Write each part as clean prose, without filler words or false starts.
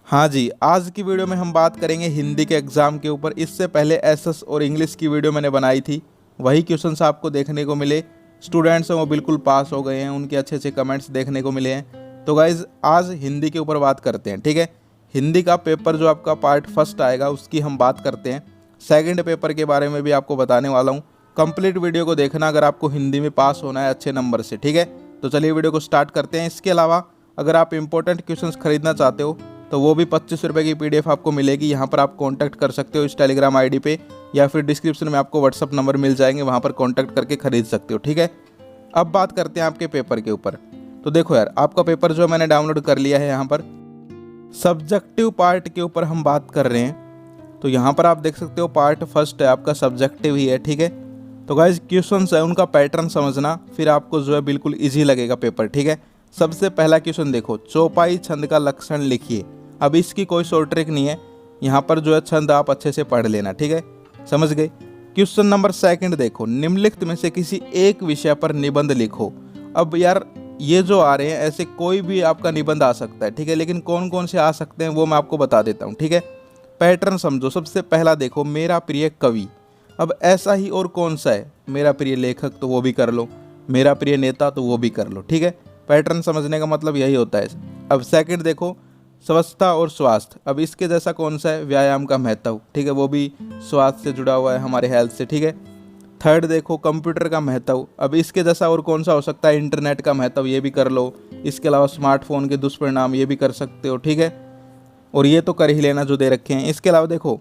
हाँ जी, आज की वीडियो में हम बात करेंगे हिंदी के एग्ज़ाम के ऊपर। इससे पहले एसएस और इंग्लिश की वीडियो मैंने बनाई थी, वही क्वेश्चंस आपको देखने को मिले। स्टूडेंट्स हैं वो बिल्कुल पास हो गए हैं, उनके अच्छे अच्छे कमेंट्स देखने को मिले हैं। तो गाइज़ आज हिंदी के ऊपर बात करते हैं, ठीक है। हिंदी का पेपर जो आपका पार्ट फर्स्ट आएगा उसकी हम बात करते हैं। सेकेंड पेपर के बारे में भी आपको बताने वाला हूँ। कंप्लीट वीडियो को देखना अगर आपको हिंदी में पास होना है अच्छे नंबर से, ठीक है। तो चलिए वीडियो को स्टार्ट करते हैं। इसके अलावा अगर आप इंपॉर्टेंट क्वेश्चंस खरीदना चाहते हो तो वो भी 25 रुपये की PDF आपको मिलेगी। यहाँ पर आप कांटेक्ट कर सकते हो इस टेलीग्राम आईडी पे, या फिर डिस्क्रिप्शन में आपको व्हाट्सअप नंबर मिल जाएंगे, वहाँ पर कांटेक्ट करके खरीद सकते हो, ठीक है। अब बात करते हैं आपके पेपर के ऊपर। तो देखो यार, आपका पेपर जो मैंने डाउनलोड कर लिया है। यहाँ पर सब्जेक्टिव पार्ट के ऊपर हम बात कर रहे हैं। तो यहाँ पर आप देख सकते हो पार्ट फर्स्ट है आपका, सब्जेक्टिव ही है, ठीक है। तो गाइस क्वेश्चंस है उनका पैटर्न समझना, फिर आपको जो है बिल्कुल ईजी लगेगा पेपर, ठीक है। सबसे पहला क्वेश्चन देखो, चौपाई छंद का लक्षण लिखिए। अब इसकी कोई शॉर्ट ट्रिक नहीं है, यहाँ पर जो है छंद आप अच्छे से पढ़ लेना, ठीक है, समझ गए। क्वेश्चन नंबर सेकंड देखो, निम्नलिखित में से किसी एक विषय पर निबंध लिखो। अब यार ये जो आ रहे हैं ऐसे कोई भी आपका निबंध आ सकता है, ठीक है, लेकिन कौन कौन से आ सकते हैं वो मैं आपको बता देता हूँ, ठीक है। पैटर्न समझो। सबसे पहला देखो, मेरा प्रिय कवि। अब ऐसा ही और कौन सा है, मेरा प्रिय लेखक तो वो भी कर लो, मेरा प्रिय नेता तो वो भी कर लो, ठीक है। पैटर्न समझने का मतलब यही होता है। अब सेकंड देखो, स्वच्छता और स्वास्थ्य। अब इसके जैसा कौन सा है, व्यायाम का महत्व, ठीक है, वो भी स्वास्थ्य से जुड़ा हुआ है, हमारे हेल्थ से, ठीक है। थर्ड देखो, कंप्यूटर का महत्व। अब इसके जैसा और कौन सा हो सकता है, इंटरनेट का महत्व, ये भी कर लो। इसके अलावा स्मार्टफोन के दुष्परिणाम, ये भी कर सकते हो, ठीक है। और ये तो कर ही लेना जो दे रखे हैं। इसके अलावा देखो,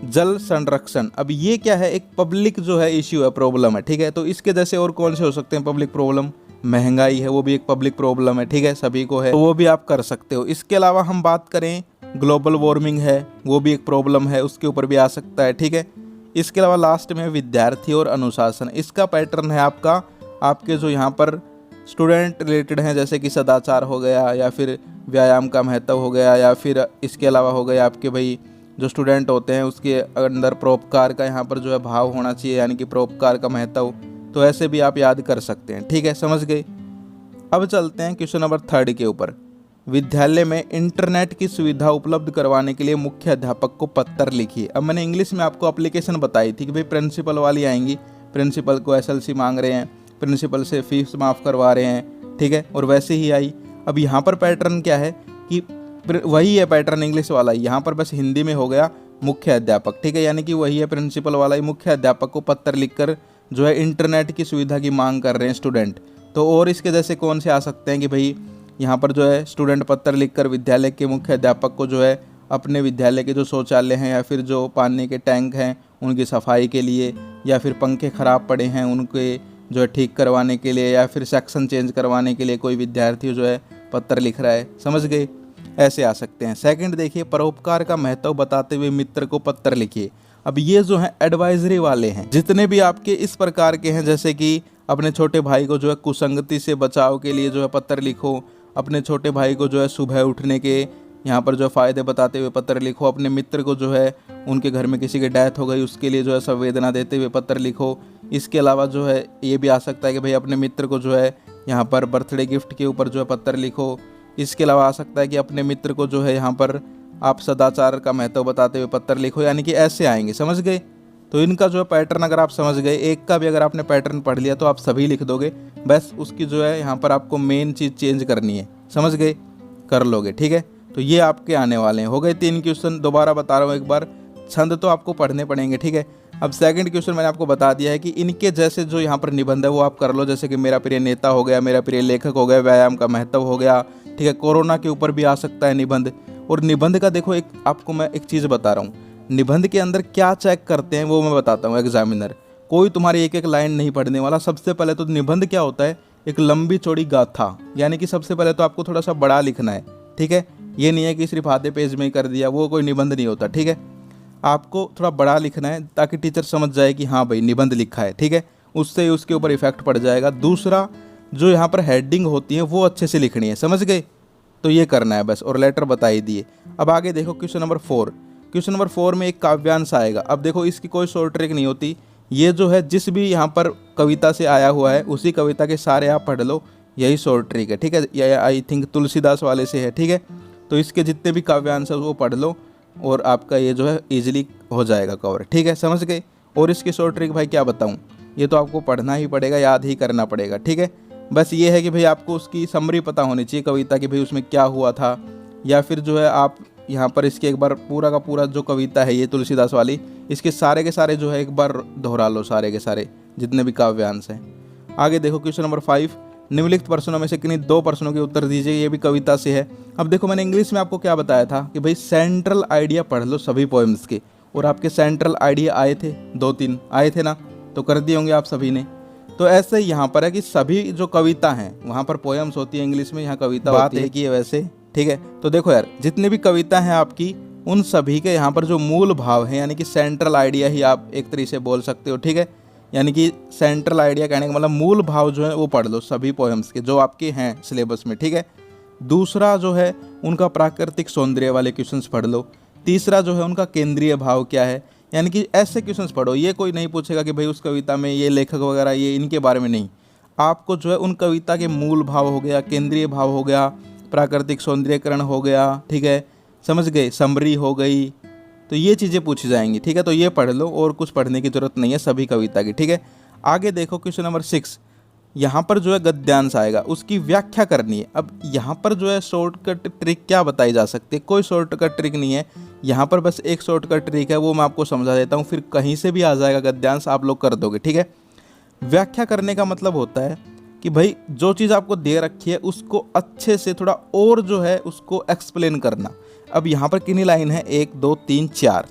जल संरक्षण। अब ये क्या है, एक पब्लिक जो है इश्यू है, प्रॉब्लम है, ठीक है। तो इसके जैसे और कौन से हो सकते हैं पब्लिक प्रॉब्लम, महंगाई है, वो भी एक पब्लिक प्रॉब्लम है, ठीक है, सभी को है, तो वो भी आप कर सकते हो। इसके अलावा हम बात करें, ग्लोबल वार्मिंग है, वो भी एक प्रॉब्लम है, उसके ऊपर भी आ सकता है, ठीक है। इसके अलावा लास्ट में विद्यार्थी और अनुशासन। इसका पैटर्न है आपका, आपके जो यहाँ पर स्टूडेंट रिलेटेड हैं, जैसे कि सदाचार हो गया, या फिर व्यायाम का महत्व हो गया, या फिर इसके अलावा हो गया आपके भाई जो स्टूडेंट होते हैं उसके अंदर परोपकार का यहाँ पर जो है भाव होना चाहिए, यानी कि परोपकार का महत्व। तो ऐसे भी आप याद कर सकते हैं, ठीक है, समझ गए। अब चलते हैं क्वेश्चन नंबर थर्ड के ऊपर। विद्यालय में इंटरनेट की सुविधा उपलब्ध करवाने के लिए मुख्य अध्यापक को पत्र लिखिए। अब मैंने इंग्लिश में आपको एप्लीकेशन बताई थी कि भाई प्रिंसिपल वाली आएंगी, प्रिंसिपल को SLC मांग रहे हैं, प्रिंसिपल से फीस माफ़ करवा रहे हैं, ठीक है, और वैसे ही आई। अब यहाँ पर पैटर्न क्या है कि वही है पैटर्न इंग्लिश वाला ही, यहाँ पर बस हिंदी में हो गया मुख्य अध्यापक, ठीक है, यानी कि वही है प्रिंसिपल वाला ही। मुख्य अध्यापक को पत्र लिखकर जो है इंटरनेट की सुविधा की मांग कर रहे हैं स्टूडेंट। तो और इसके जैसे कौन से आ सकते हैं कि भाई यहाँ पर जो है स्टूडेंट पत्र लिखकर विद्यालय के मुख्य अध्यापक को जो है अपने विद्यालय के जो शौचालय हैं या फिर जो पानी के टैंक हैं उनकी सफाई के लिए, या फिर पंखे ख़राब पड़े हैं उनके जो है ठीक करवाने के लिए, या फिर सेक्शन चेंज करवाने के लिए कोई विद्यार्थी जो है पत्र लिख रहा है, समझ गए, ऐसे आ सकते हैं। सेकंड देखिए, परोपकार का महत्व बताते हुए मित्र को पत्र लिखिए। अब ये जो है एडवाइजरी वाले हैं, जितने भी आपके इस प्रकार के हैं, जैसे कि अपने छोटे भाई को जो है कुसंगति से बचाव के लिए जो है पत्र लिखो, अपने छोटे भाई को जो है सुबह उठने के यहाँ पर जो फ़ायदे बताते हुए पत्र लिखो, अपने मित्र को जो है उनके घर में किसी की डेथ हो गई उसके लिए जो है संवेदना देते हुए पत्र लिखो। इसके अलावा जो है ये भी आ सकता है कि भाई अपने मित्र को जो है यहाँ पर बर्थडे गिफ्ट के ऊपर जो है पत्र लिखो। इसके अलावा आ सकता है कि अपने मित्र को जो है यहाँ पर आप सदाचार का महत्व बताते हुए पत्र लिखो, यानी कि ऐसे आएंगे, समझ गए। तो इनका जो है पैटर्न अगर आप समझ गए, एक का भी अगर आपने पैटर्न पढ़ लिया तो आप सभी लिख दोगे, बस उसकी जो है यहाँ पर आपको मेन चीज़ चेंज करनी है, समझ गए, कर लोगे, ठीक है। तो ये आपके आने वाले हैं। हो गए 3 क्वेश्चन, दोबारा बता रहा हूँ एक बार, छंद तो आपको पढ़ने पड़ेंगे, ठीक है। अब सेकंड क्वेश्चन मैंने आपको बता दिया है कि इनके जैसे जो यहाँ पर निबंध है वो आप कर लो, जैसे कि मेरा प्रिय नेता हो गया, मेरा प्रिय लेखक हो गया, व्यायाम का महत्व हो गया, ठीक है। कोरोना के ऊपर भी आ सकता है निबंध। और निबंध का देखो, एक आपको मैं एक चीज़ बता रहा हूँ, निबंध के अंदर क्या चेक करते हैं वो मैं बताता हूँ। एग्जामिनर कोई तुम्हारी एक एक लाइन नहीं पढ़ने वाला। सबसे पहले तो निबंध क्या होता है, एक लंबी चौड़ी गाथा, यानी कि सबसे पहले तो आपको थोड़ा सा बड़ा लिखना है, ठीक है। ये नहीं है कि सिर्फ आधे पेज में ही कर दिया, वो कोई निबंध नहीं होता, ठीक है। आपको थोड़ा बड़ा लिखना है ताकि टीचर समझ जाए कि हाँ भाई निबंध लिखा है, ठीक है, उससे उसके ऊपर इफेक्ट पड़ जाएगा। दूसरा, जो यहाँ पर हेडिंग होती है वो अच्छे से लिखनी है, समझ गए। तो ये करना है बस, और लेटर बता ही दिए। अब आगे देखो क्वेश्चन नंबर 4। क्वेश्चन नंबर 4 में एक काव्यांश आएगा। अब देखो इसकी कोई शॉर्ट ट्रिक नहीं होती, ये जो है जिस भी यहाँ पर कविता से आया हुआ है उसी कविता के सारे आप पढ़ लो, यही शॉर्ट ट्रिक है, ठीक है। ये आई थिंक तुलसीदास वाले से है, ठीक है। तो इसके जितने भी काव्यांश है वो पढ़ लो और आपका ये जो है ईजिली हो जाएगा कवर। ठीक है, समझ गए। और इसकी शॉर्ट ट्रिक भाई क्या बताऊँ, ये तो आपको पढ़ना ही पड़ेगा, याद ही करना पड़ेगा। ठीक है, बस ये है कि भाई आपको उसकी समरी पता होनी चाहिए कविता की, भाई उसमें क्या हुआ था, या फिर जो है आप यहाँ पर इसके एक बार पूरा का पूरा जो कविता है ये तुलसीदास वाली, इसके सारे के सारे जो है एक बार दोहरा लो, सारे के सारे जितने भी काव्यांश हैं। आगे देखो क्वेश्चन नंबर 5, निम्नलिखित प्रश्नों में से किन्हीं 2 प्रश्नों के उत्तर दीजिए। ये भी कविता से है। अब देखो मैंने इंग्लिश में आपको क्या बताया था कि भाई सेंट्रल आइडिया पढ़ लो सभी पोएम्स के, और आपके सेंट्रल आइडिया आए थे, 2-3 आए थे ना, तो कर दिए होंगे आप सभी ने। तो ऐसे ही यहाँ पर है कि सभी जो कविता हैं, वहाँ पर पोएम्स होती है इंग्लिश में, यहाँ कविता होती है कि ये वैसे। ठीक है, तो देखो यार जितनी भी कविता हैं आपकी, उन सभी के यहाँ पर जो मूल भाव है, यानी कि सेंट्रल आइडिया ही आप एक तरीके से बोल सकते हो। ठीक है, यानी कि सेंट्रल आइडिया कहने का मतलब मूल भाव जो है वो पढ़ लो सभी पोएम्स के जो आपके हैं सिलेबस में। ठीक है, दूसरा जो है उनका प्राकृतिक सौंदर्य वाले क्वेश्चंस पढ़ लो। तीसरा जो है उनका केंद्रीय भाव क्या है, यानी कि ऐसे क्वेश्चंस पढ़ो। ये कोई नहीं पूछेगा कि भाई उस कविता में ये लेखक वगैरह ये इनके बारे में नहीं, आपको जो है उन कविता के मूल भाव हो गया, केंद्रीय भाव हो गया, प्राकृतिक सौंदर्यकरण हो गया, ठीक है, समझ गए, समरी हो गई, तो ये चीज़ें पूछी जाएंगी। ठीक है, तो ये पढ़ लो और कुछ पढ़ने की जरूरत नहीं है सभी कविता की। ठीक है, आगे देखो क्वेश्चन नंबर 6, यहाँ पर जो है गद्यांश आएगा, उसकी व्याख्या करनी है। अब यहाँ पर जो है शॉर्टकट ट्रिक क्या बताई जा सकती है, कोई शॉर्टकट ट्रिक नहीं है यहाँ पर, बस एक शॉर्टकट ट्रिक है, वो मैं आपको समझा देता हूँ, फिर कहीं से भी आ जाएगा गद्यांश, आप लोग कर दोगे। ठीक है, व्याख्या करने का मतलब होता है कि भाई जो चीज़ आपको दे रखी है उसको अच्छे से थोड़ा और जो है उसको एक्सप्लेन करना। अब यहाँ पर कितनी लाइन है, 1 2 3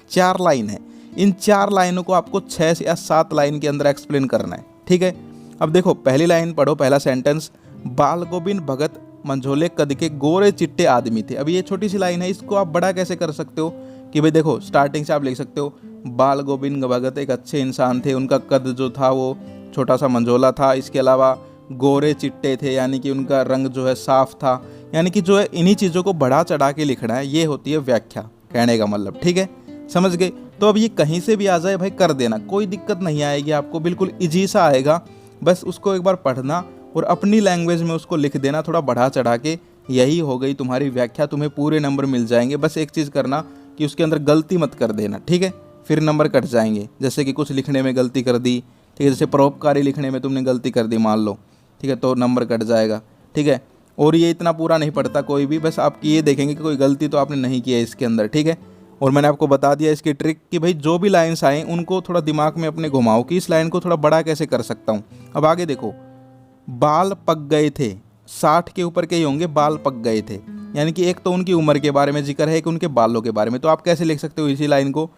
4 लाइन है। इन 4 लाइनों को आपको 6 या 7 लाइन के अंदर एक्सप्लेन करना है। ठीक है, अब देखो पहली लाइन पढ़ो, पहला सेंटेंस, बाल गोविंद भगत मंझोले कद के गोरे चिट्टे आदमी थे। अब ये छोटी सी लाइन है, इसको आप बड़ा कैसे कर सकते हो कि भाई देखो स्टार्टिंग से आप लिख सकते हो, बाल गोविंद भगत एक अच्छे इंसान थे, उनका कद जो था वो छोटा सा मंझोला था, इसके अलावा गोरे चिट्टे थे, यानी कि उनका रंग जो है साफ था, यानी कि जो है इन्हीं चीज़ों को बढ़ा चढ़ा के लिखना है, ये होती है व्याख्या कहने का मतलब। ठीक है, समझ गए। तो अब ये कहीं से भी आ जाए भाई कर देना, कोई दिक्कत नहीं आएगी आपको, बिल्कुल इजी सा आएगा, बस उसको एक बार पढ़ना और अपनी लैंग्वेज में उसको लिख देना थोड़ा बढ़ा चढ़ा के, यही हो गई तुम्हारी व्याख्या, तुम्हें पूरे नंबर मिल जाएंगे। बस एक चीज़ करना कि उसके अंदर गलती मत कर देना। ठीक है, फिर नंबर कट जाएंगे, जैसे कि कुछ लिखने में गलती कर दी, ठीक है, जैसे परोपकारी लिखने में तुमने गलती कर दी मान लो, ठीक है, तो नंबर कट जाएगा। ठीक है, और ये इतना पूरा नहीं पढ़ता कोई भी, बस आपकी ये देखेंगे कि कोई गलती तो आपने नहीं की है इसके अंदर। ठीक है, और मैंने आपको बता दिया इसकी ट्रिक कि भाई जो भी लाइन्स आए उनको थोड़ा दिमाग में अपने घुमाओ कि इस लाइन को थोड़ा बड़ा कैसे कर सकता हूँ। अब आगे देखो, बाल पक गए थे, 60 के ऊपर के ही होंगे, बाल पक गए थे, यानी कि एक तो उनकी उम्र के बारे में जिक्र है, एक उनके बालों के बारे में। तो आप कैसे लिख सकते हो इसी लाइन को,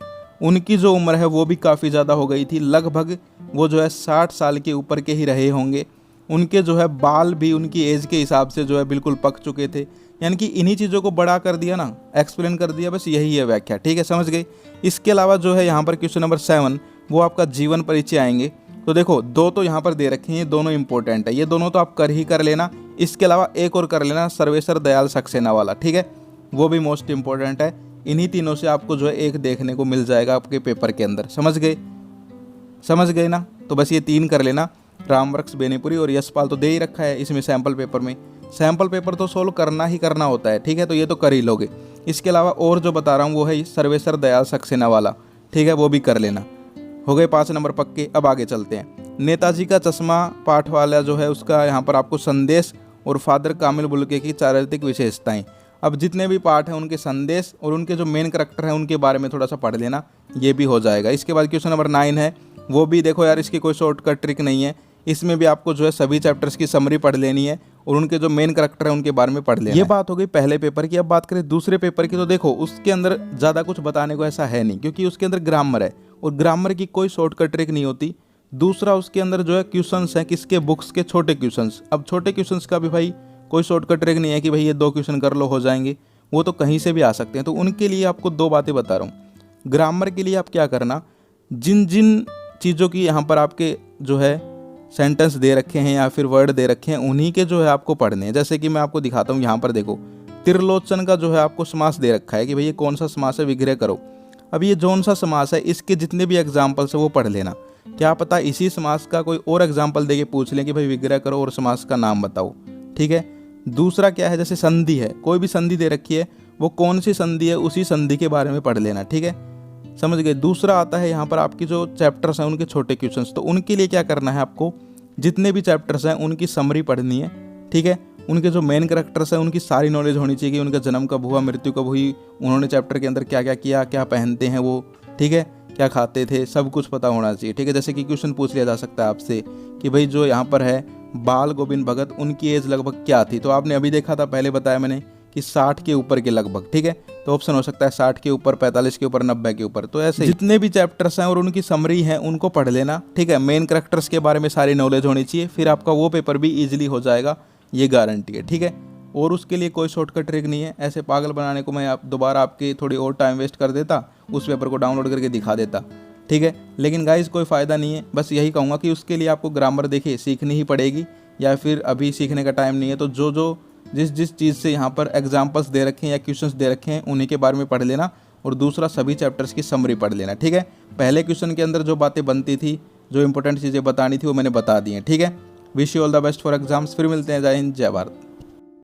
उनकी जो उम्र है वो भी काफ़ी ज़्यादा हो गई थी, लगभग वो जो है 60 साल के ऊपर के ही रहे होंगे, उनके जो है बाल भी उनकी एज के हिसाब से जो है बिल्कुल पक चुके थे, यानी कि इन्हीं चीज़ों को बड़ा कर दिया ना, एक्सप्लेन कर दिया, बस यही है व्याख्या। ठीक है, समझ गए। इसके अलावा जो है यहाँ पर क्वेश्चन नंबर 7 वो आपका जीवन परिचय आएंगे। तो देखो 2 तो यहाँ पर दे रखे हैं, ये दोनों इंपॉर्टेंट है, ये दोनों तो आप कर लेना। इसके अलावा एक और कर लेना, सर्वेश्वर दयाल सक्सेना वाला, ठीक है, वो भी मोस्ट इंपॉर्टेंट है। इन्हीं तीनों से आपको जो है एक देखने को मिल जाएगा आपके पेपर के अंदर। समझ गए ना, तो बस ये 3 कर लेना। रामवृक्ष बेनीपुरी और यशपाल तो दे ही रखा है इसमें सैम्पल पेपर में, सैम्पल पेपर तो सोल्व करना ही करना होता है। ठीक है, तो ये तो कर ही लोगे। इसके अलावा और जो बता रहा हूँ वो है सर्वेश्वर दयाल सक्सेना वाला, ठीक है, वो भी कर लेना। हो गए 5 नंबर पक्के। अब आगे चलते हैं। नेताजी का चश्मा पाठ वाला जो है उसका यहाँ पर आपको संदेश और फादर कामिल बुल्के की चारित्रिक विशेषताएं। अब जितने भी पाठ हैं उनके संदेश और उनके जो मेन करैक्टर हैं उनके बारे में थोड़ा सा पढ़ लेना, ये भी हो जाएगा। इसके बाद क्वेश्चन नंबर 9 है, वो भी देखो यार, इसकी कोई शॉर्टकट ट्रिक नहीं है, इसमें भी आपको जो है सभी चैप्टर्स की समरी पढ़ लेनी है और उनके जो मेन करैक्टर है उनके बारे में पढ़ लेना। ये बात हो गई पहले पेपर की। अब बात करें दूसरे पेपर की, तो देखो उसके अंदर ज़्यादा कुछ बताने को ऐसा है नहीं, क्योंकि उसके अंदर ग्रामर है और ग्रामर की कोई शॉर्टकट ट्रिक नहीं होती। दूसरा उसके अंदर जो है क्वेश्चंस हैं किसके, बुक्स के छोटे क्वेश्चंस। अब छोटे क्वेश्चंस का भी भाई कोई शॉर्टकट ट्रिक नहीं है कि भाई ये 2 क्वेश्चन कर लो हो जाएंगे, वो तो कहीं से भी आ सकते हैं। तो उनके लिए आपको 2 बातें बता रहा हूँ। ग्रामर के लिए आप क्या करना, जिन जिन चीज़ों की यहाँ पर आपके जो है सेंटेंस दे रखे हैं या फिर वर्ड दे रखे हैं उन्हीं के जो है आपको पढ़ने हैं। जैसे कि मैं आपको दिखाता हूँ, यहाँ पर देखो त्रिलोचन का जो है आपको समास दे रखा है कि भाई ये कौन सा समास है, विग्रह करो। अब ये जौन सा समास है इसके जितने भी एग्जाम्पल्स है वो पढ़ लेना। क्या पता इसी समास का कोई और एग्जाम्पल दे के पूछ लें कि भाई विग्रह करो और समास का नाम बताओ। ठीक है, दूसरा क्या है, जैसे संधि है, कोई भी संधि दे रखी है वो कौन सी संधि है उसी संधि के बारे में पढ़ लेना, ठीक है, समझ गए। दूसरा आता है यहाँ पर आपकी जो चैप्टर्स हैं उनके छोटे क्वेश्चंस, तो उनके लिए क्या करना है आपको, जितने भी चैप्टर्स हैं उनकी समरी पढ़नी है, ठीक है। उनके जो मेन कैरेक्टर्स हैं उनकी सारी नॉलेज होनी चाहिए कि उनका जन्म कब हुआ, मृत्यु कब हुई, उन्होंने चैप्टर के अंदर क्या क्या किया, क्या पहनते हैं वो, ठीक है, क्या खाते थे, सब कुछ पता होना चाहिए, ठीक है। जैसे कि क्वेश्चन पूछ लिया जा सकता है आपसे कि भाई जो यहाँ पर है बाल गोविंद भगत, उनकी एज लगभग क्या थी, तो आपने अभी देखा था, पहले बताया मैंने कि 60 के ऊपर के लगभग, ठीक है। तो ऑप्शन हो सकता है 60 के ऊपर, 45 के ऊपर, 90 के ऊपर। तो ऐसे जितने भी चैप्टर्स हैं और उनकी समरी है उनको पढ़ लेना, ठीक है। मेन कैरेक्टर्स के बारे में सारी नॉलेज होनी चाहिए, फिर आपका वो पेपर भी ईजिली हो जाएगा, ये गारंटी है, ठीक है। और उसके लिए कोई शॉर्टकट ट्रिक नहीं है, ऐसे पागल बनाने को मैं दोबारा आपके थोड़ी और टाइम वेस्ट कर देता, उस पेपर को डाउनलोड करके दिखा देता, ठीक है। लेकिन गाइस कोई फ़ायदा नहीं है, बस यही कहूँगा कि उसके लिए आपको ग्रामर देखिए सीखनी ही पड़ेगी, या फिर अभी सीखने का टाइम नहीं है तो जिस चीज़ से यहाँ पर एग्जाम्पल्स दे रखे हैं या क्वेश्चंस दे रखे हैं उन्हीं के बारे में पढ़ लेना, और दूसरा सभी चैप्टर्स की समरी पढ़ लेना, ठीक है। पहले क्वेश्चन के अंदर जो बातें बनती थी, जो इंपॉर्टेंट चीज़ें बतानी थी वो मैंने बता दी हैं, ठीक है। Wish you all the best for exams. फिर मिलते हैं, जय हिंद, जय भारत।